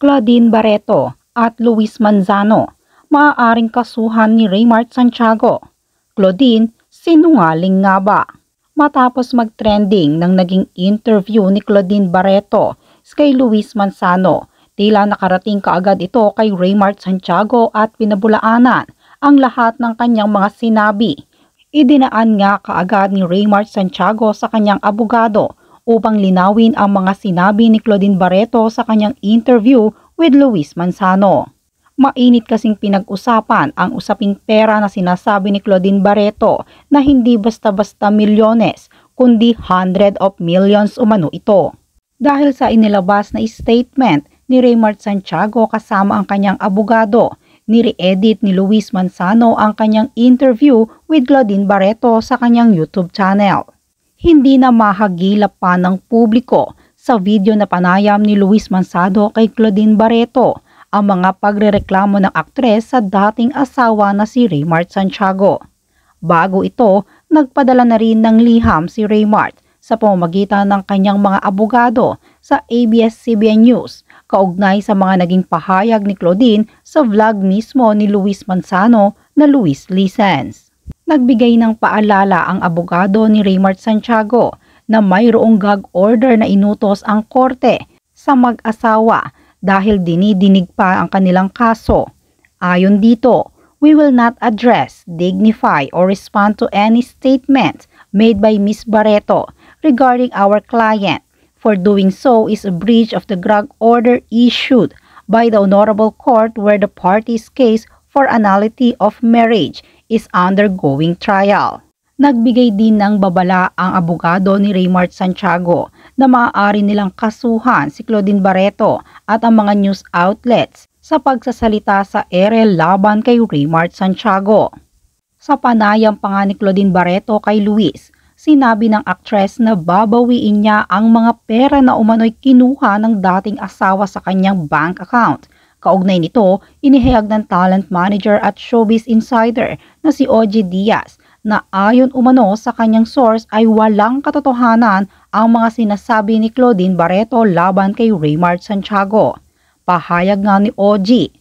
Claudine Barreto at Luis Manzano, maaaring kasuhan ni Raymart Santiago. Claudine, sinungaling nga ba? Matapos mag-trending ng naging interview ni Claudine Barreto kay Luis Manzano, tila nakarating kaagad ito kay Raymart Santiago at pinabulaanan ang lahat ng kanyang mga sinabi. Idinaan nga kaagad ni Raymart Santiago sa kanyang abogado upang linawin ang mga sinabi ni Claudine Barreto sa kanyang interview with Luis Manzano. Mainit kasing pinag-usapan ang usaping pera na sinasabi ni Claudine Barreto na hindi basta-basta milyones kundi hundred of millions umano ito. Dahil sa inilabas na statement ni Raymart Santiago kasama ang kanyang abogado, nire-edit ni Luis Manzano ang kanyang interview with Claudine Barreto sa kanyang YouTube channel. Hindi na mahagilap pa ng publiko sa video na panayam ni Luis Manzano kay Claudine Barreto ang mga pagrereklamo ng aktres sa dating asawa na si Raymart Santiago. Bago ito, nagpadala na rin ng liham si Raymart sa pamamagitan ng kanyang mga abogado sa ABS-CBN News kaugnay sa mga naging pahayag ni Claudine sa vlog mismo ni Luis Manzano na Luis Listens. Nagbigay ng paalala ang abogado ni Raymart Santiago na mayroong gag order na inutos ang korte sa mag-asawa dahil dinidinig pa ang kanilang kaso. Ayon dito, we will not address, dignify, or respond to any statement made by Ms. Barreto regarding our client. For doing so is a breach of the gag order issued by the Honorable Court where the party's case for annulity of marriage is undergoing trial. Nagbigay din ng babala ang abogado ni Raymart Santiago na maaari nilang kasuhan si Claudine Barreto at ang mga news outlets sa pagsasalita sa ere laban kay Raymart Santiago. Sa panayam pa nga ni Claudine Barreto kay Luis, sinabi ng aktres na babawiin niya ang mga pera na umano'y kinuha ng dating asawa sa kanyang bank account. Kaugnay nito, inihayag ng talent manager at showbiz insider na si OG Diaz na ayon umano sa kanyang source ay walang katotohanan ang mga sinasabi ni Claudine Barreto laban kay Raymart Santiago. Pahayag nga ni OG,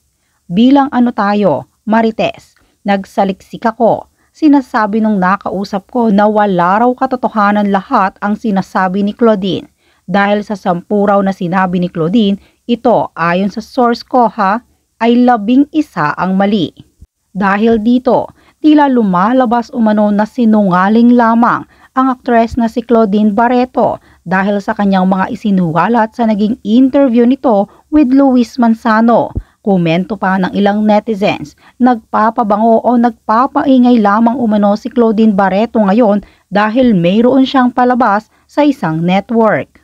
bilang ano tayo, Marites, nagsaliksik ako. Sinasabi nung nakausap ko na wala raw katotohanan lahat ang sinasabi ni Claudine. Dahil sa 10 raw na sinabi ni Claudine, ito ayon sa source ko ay 11 ang mali. Dahil dito, tila lumalabas umano na sinungaling lamang ang aktres na si Claudine Barreto dahil sa kanyang mga isinuwalat sa naging interview nito with Luis Manzano. Komento pa ng ilang netizens, nagpapabango o nagpapaingay lamang umano si Claudine Barreto ngayon dahil mayroon siyang palabas sa isang network.